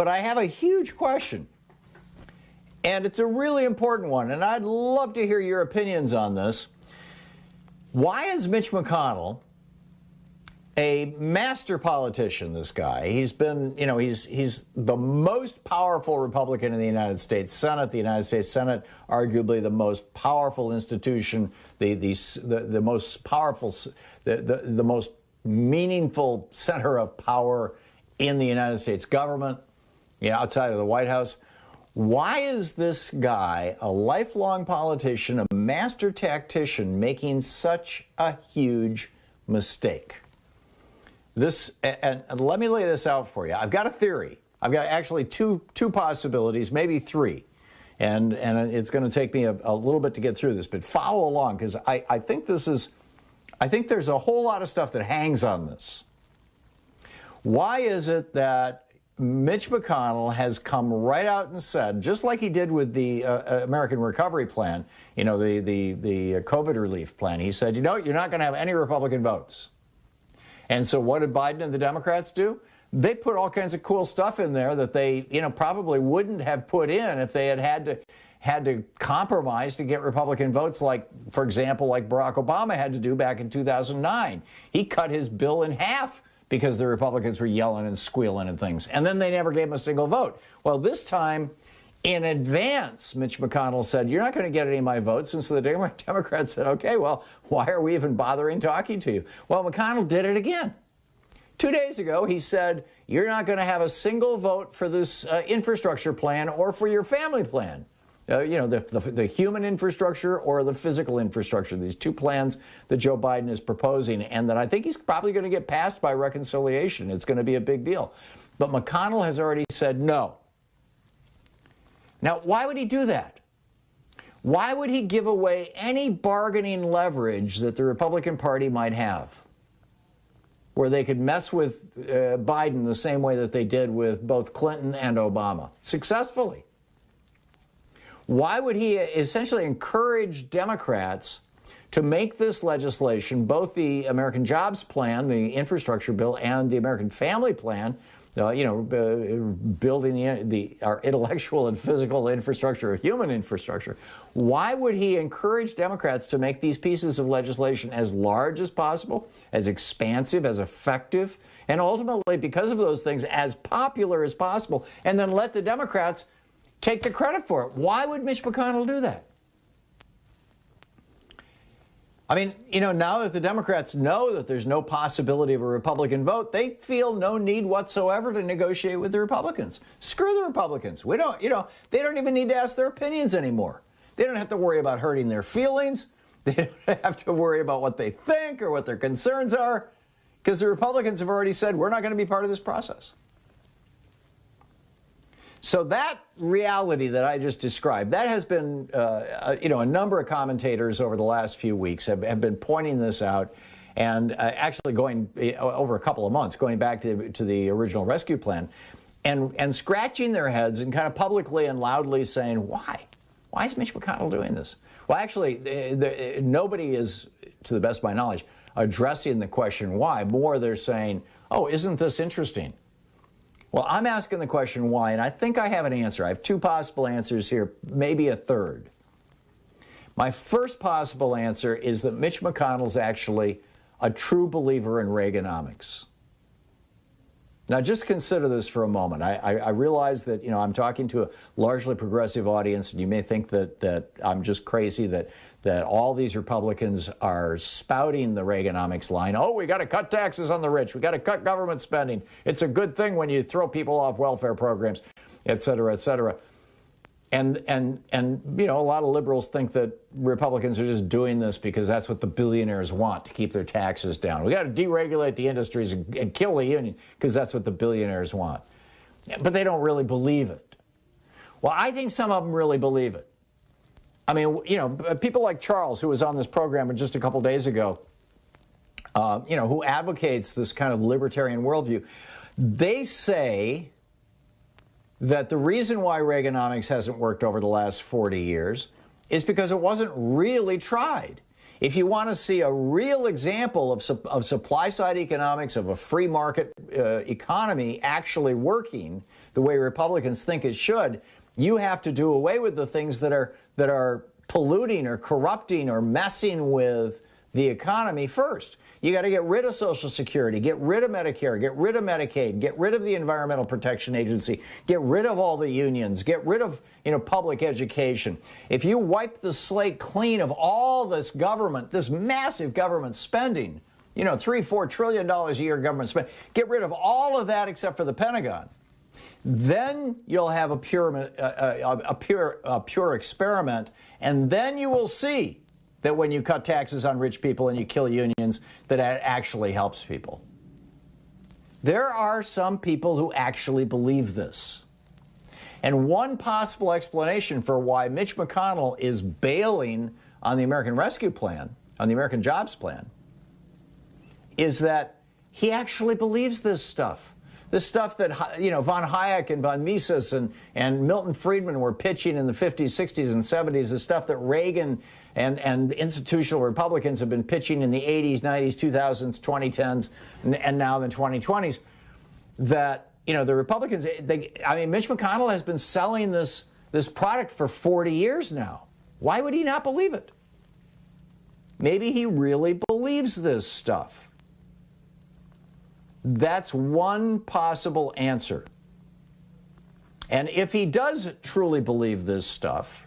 But I have a huge question, and it's a really important one, and I'd love to hear your opinions on this. Why is Mitch McConnell a master politician, this guy? He's been, he's the most powerful Republican in the United States Senate. The United States Senate, arguably the most powerful institution, the most powerful, the most meaningful center of power in the United States government, outside of the White House. Why is this guy, a lifelong politician, a master tactician, making such a huge mistake? And let me lay this out for you. I've got a theory. I've got actually two possibilities, maybe three. And it's going to take me a little bit to get through this, but follow along, because I think there's a whole lot of stuff that hangs on this. Why is it that Mitch McConnell has come right out and said, just like he did with the American Recovery Plan, the COVID relief plan, he said, you're not going to have any Republican votes. And so what did Biden and the Democrats do? They put all kinds of cool stuff in there that they, probably wouldn't have put in if they had to compromise to get Republican votes, like, for example, like Barack Obama had to do back in 2009. He cut his bill in half because the Republicans were yelling and squealing and things. And then they never gave him a single vote. Well, this time, in advance, Mitch McConnell said, you're not going to get any of my votes. And so the Democrats said, okay, well, why are we even bothering talking to you? Well, McConnell did it again. 2 days ago, he said, you're not going to have a single vote for this infrastructure plan or for your family plan. The human infrastructure or the physical infrastructure, these two plans that Joe Biden is proposing, and that I think he's probably going to get passed by reconciliation. It's going to be a big deal. But McConnell has already said no. Now, why would he do that? Why would he give away any bargaining leverage that the Republican Party might have, where they could mess with Biden the same way that they did with both Clinton and Obama, successfully? Why would he essentially encourage Democrats to make this legislation, both the American Jobs Plan, the infrastructure bill, and the American Family Plan, building our intellectual and physical infrastructure, human infrastructure? Why would he encourage Democrats to make these pieces of legislation as large as possible, as expansive, as effective, and ultimately, because of those things, as popular as possible, and then let the Democrats take the credit for it? Why would Mitch McConnell do that? I mean, now that the Democrats know that there's no possibility of a Republican vote, they feel no need whatsoever to negotiate with the Republicans. Screw the Republicans. They don't even need to ask their opinions anymore. They don't have to worry about hurting their feelings. They don't have to worry about what they think or what their concerns are, because the Republicans have already said, we're not going to be part of this process. So that reality that I just described, that has been, a number of commentators over the last few weeks have been pointing this out, and actually going over a couple of months, going back to the original rescue plan, and scratching their heads and kind of publicly and loudly saying, why? Why is Mitch McConnell doing this? Well, actually, nobody is, to the best of my knowledge, addressing the question why. More, they're saying, oh, isn't this interesting? Well, I'm asking the question why, and I think I have an answer. I have two possible answers here, maybe a third. My first possible answer is that Mitch McConnell's actually a true believer in Reaganomics. Now, just consider this for a moment. I realize that, I'm talking to a largely progressive audience, and you may think that I'm just crazy, that all these Republicans are spouting the Reaganomics line. Oh, we got to cut taxes on the rich. We got to cut government spending. It's a good thing when you throw people off welfare programs, et cetera, et cetera. And a lot of liberals think that Republicans are just doing this because that's what the billionaires want, to keep their taxes down. We got to deregulate the industries and kill the union because that's what the billionaires want. But they don't really believe it. Well, I think some of them really believe it. I mean, people like Charles, who was on this program just a couple days ago, who advocates this kind of libertarian worldview, they say that the reason why Reaganomics hasn't worked over the last 40 years is because it wasn't really tried. If you want to see a real example of supply-side economics, of a free market economy actually working, the way Republicans think it should, you have to do away with the things that are polluting or corrupting or messing with the economy first. You got to get rid of Social Security, get rid of Medicare, get rid of Medicaid, get rid of the Environmental Protection Agency, get rid of all the unions, get rid of, public education. If you wipe the slate clean of all this government, this massive government spending, $3-4 trillion a year government spend, get rid of all of that except for the Pentagon. Then you'll have a pure experiment, and then you will see that when you cut taxes on rich people and you kill unions, that it actually helps people. There are some people who actually believe this. And one possible explanation for why Mitch McConnell is bailing on the American Rescue Plan, on the American Jobs Plan, is that he actually believes this stuff. This stuff that, von Hayek and von Mises and Milton Friedman were pitching in the 50s, 60s, and 70s, the stuff that Reagan and institutional Republicans have been pitching in the 80s, 90s, 2000s, 2010s, and now the 2020s, that, the Republicans, Mitch McConnell has been selling this product for 40 years now. Why would he not believe it? Maybe he really believes this stuff. That's one possible answer. And if he does truly believe this stuff,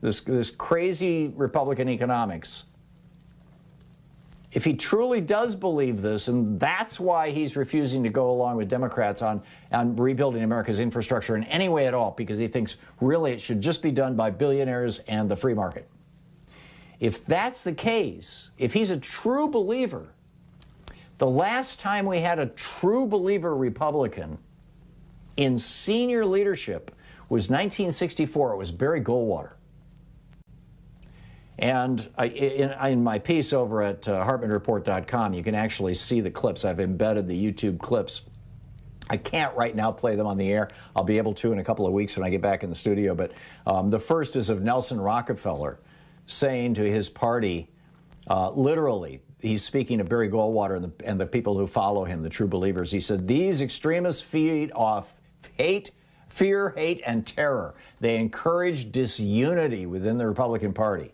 this crazy Republican economics, if he truly does believe this, and that's why he's refusing to go along with Democrats on rebuilding America's infrastructure in any way at all, because he thinks really it should just be done by billionaires and the free market. If that's the case, if he's a true believer, the last time we had a true believer Republican in senior leadership was 1964. It was Barry Goldwater. And in my piece over at HartmannReport.com, you can actually see the clips. I've embedded the YouTube clips. I can't right now play them on the air. I'll be able to in a couple of weeks when I get back in the studio. But the first is of Nelson Rockefeller saying to his party, literally, he's speaking of Barry Goldwater and the people who follow him, the true believers. He said, "These extremists feed off hate, fear, hate, and terror. They encourage disunity within the Republican Party."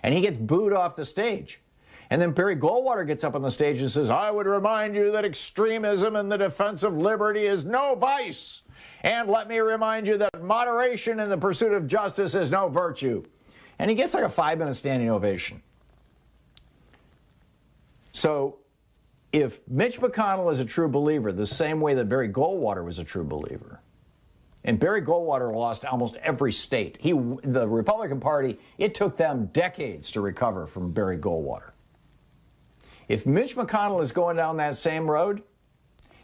And he gets booed off the stage. And then Barry Goldwater gets up on the stage and says, "I would remind you that extremism in the defense of liberty is no vice. And let me remind you that moderation in the pursuit of justice is no virtue." And he gets like a 5-minute standing ovation. So if Mitch McConnell is a true believer, the same way that Barry Goldwater was a true believer, and Barry Goldwater lost almost every state. The Republican Party, it took them decades to recover from Barry Goldwater. If Mitch McConnell is going down that same road,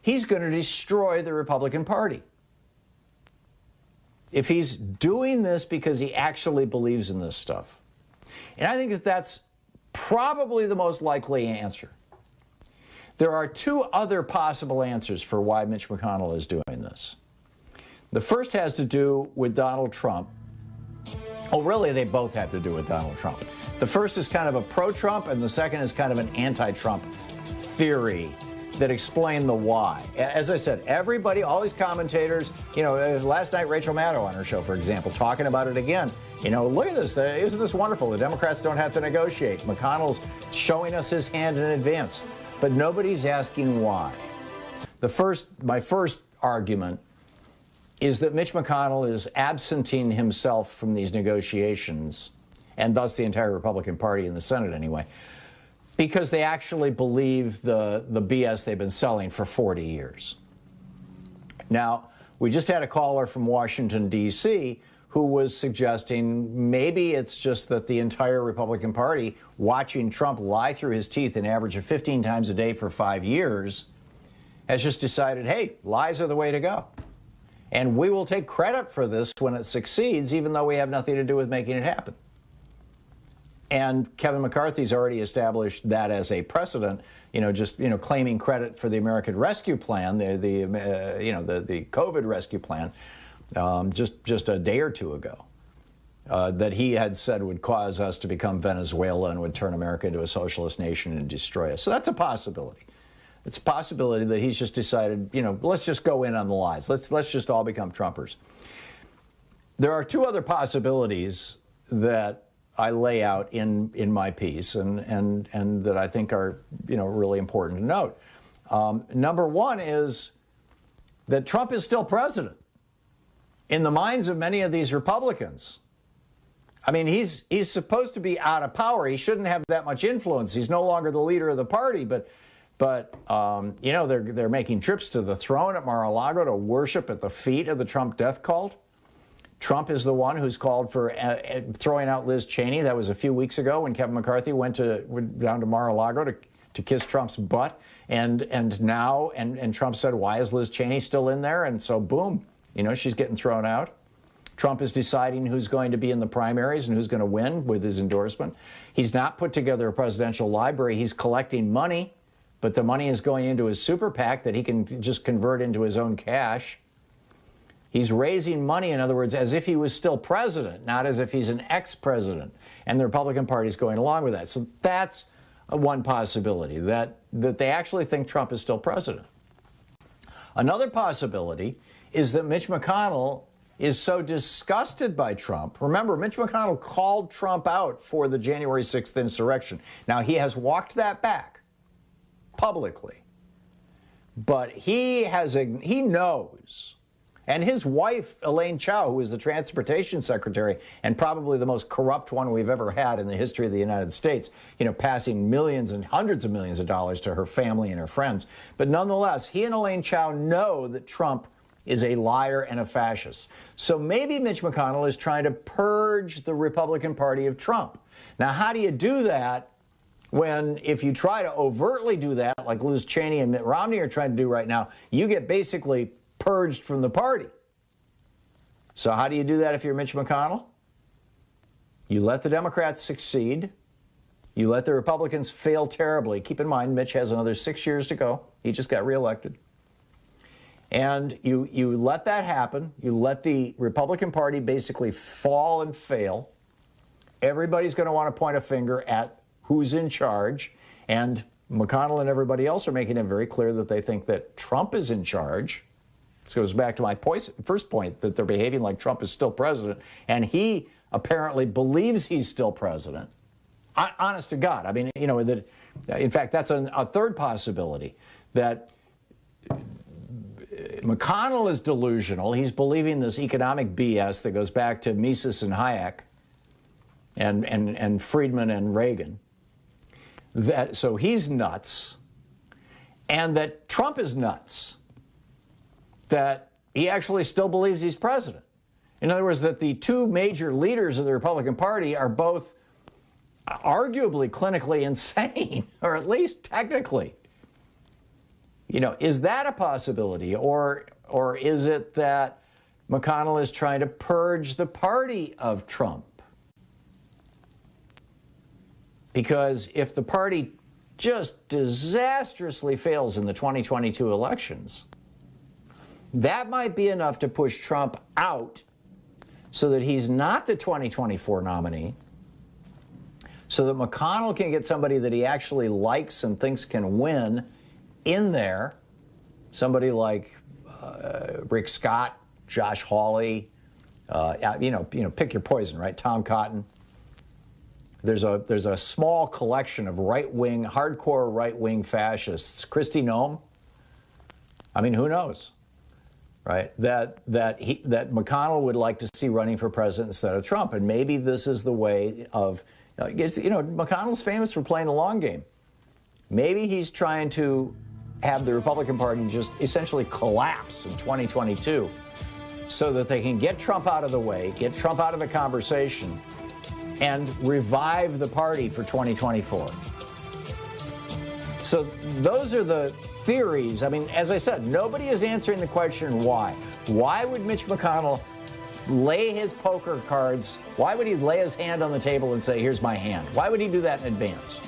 he's going to destroy the Republican Party. If he's doing this because he actually believes in this stuff. And I think that that's probably the most likely answer. There are two other possible answers for why Mitch McConnell is doing this. The first has to do with Donald Trump. Oh, really, they both have to do with Donald Trump. The first is kind of a pro-Trump, and the second is kind of an anti-Trump theory that explain the why. As I said, everybody, all these commentators, last night Rachel Maddow on her show, for example, talking about it again. Look at this. Isn't this wonderful? The Democrats don't have to negotiate. McConnell's showing us his hand in advance. But nobody's asking why. My first argument is that Mitch McConnell is absenting himself from these negotiations, and thus the entire Republican Party in the Senate anyway, because they actually believe the BS they've been selling for 40 years. Now, we just had a caller from Washington, D.C., who was suggesting maybe it's just that the entire Republican Party, watching Trump lie through his teeth an average of 15 times a day for 5 years, has just decided, hey, lies are the way to go. And we will take credit for this when it succeeds, even though we have nothing to do with making it happen. And Kevin McCarthy's already established that as a precedent, claiming credit for the American Rescue Plan, the COVID rescue plan, just a day or two ago, that he had said would cause us to become Venezuela and would turn America into a socialist nation and destroy us. So that's a possibility. It's a possibility that he's just decided, let's just go in on the lies. Let's just all become Trumpers. There are two other possibilities that I lay out in my piece and that I think are, really important to note. Number one is that Trump is still president in the minds of many of these Republicans. I mean, he's supposed to be out of power. He shouldn't have that much influence. He's no longer the leader of the party, but they're making trips to the throne at Mar-a-Lago to worship at the feet of the Trump death cult. Trump is the one who's called for throwing out Liz Cheney. That was a few weeks ago when Kevin McCarthy went down to Mar-a-Lago to kiss Trump's butt. And now Trump said, why is Liz Cheney still in there? And so, boom, she's getting thrown out. Trump is deciding who's going to be in the primaries and who's going to win with his endorsement. He's not put together a presidential library. He's collecting money, but the money is going into his super PAC that he can just convert into his own cash. He's raising money, in other words, as if he was still president, not as if he's an ex-president. And the Republican Party is going along with that. So that's one possibility, that they actually think Trump is still president. Another possibility is that Mitch McConnell is so disgusted by Trump. Remember, Mitch McConnell called Trump out for the January 6th insurrection. Now, he has walked that back publicly. But he knows. And his wife, Elaine Chao, who is the transportation secretary and probably the most corrupt one we've ever had in the history of the United States, passing millions and hundreds of millions of dollars to her family and her friends. But nonetheless, he and Elaine Chao know that Trump is a liar and a fascist. So maybe Mitch McConnell is trying to purge the Republican Party of Trump. Now, how do you do that if you try to overtly do that, like Liz Cheney and Mitt Romney are trying to do right now, you get basically purged from the party. So how do you do that if you're Mitch McConnell? You let the Democrats succeed. You let the Republicans fail terribly. Keep in mind, Mitch has another 6 years to go. He just got reelected. And you let that happen. You let the Republican Party basically fall and fail. Everybody's going to want to point a finger at who's in charge. And McConnell and everybody else are making it very clear that they think that Trump is in charge. This goes back to my first point, that they're behaving like Trump is still president. And he apparently believes he's still president. Honest to God. I mean, in fact, that's a third possibility, that McConnell is delusional. He's believing this economic BS that goes back to Mises and Hayek and Friedman and Reagan. So he's nuts. And that Trump is nuts. That he actually still believes he's president. In other words, that the two major leaders of the Republican Party are both arguably clinically insane, or at least technically. Is that a possibility? Or is it that McConnell is trying to purge the party of Trump? Because if the party just disastrously fails in the 2022 elections, that might be enough to push Trump out so that he's not the 2024 nominee, so that McConnell can get somebody that he actually likes and thinks can win in there, somebody like Rick Scott, Josh Hawley, pick your poison, right? Tom Cotton. There's a small collection of right-wing, hardcore right-wing fascists. Kristi Noem. I mean, who knows, right? That McConnell would like to see running for president instead of Trump, and maybe this is the way of. McConnell's famous for playing the long game. Maybe he's trying to have the Republican Party just essentially collapse in 2022 so that they can get Trump out of the way, get Trump out of the conversation, and revive the party for 2024. So those are the theories. I mean, as I said, nobody is answering the question why. Why would Mitch McConnell lay his poker cards? Why would he lay his hand on the table and say, here's my hand? Why would he do that in advance?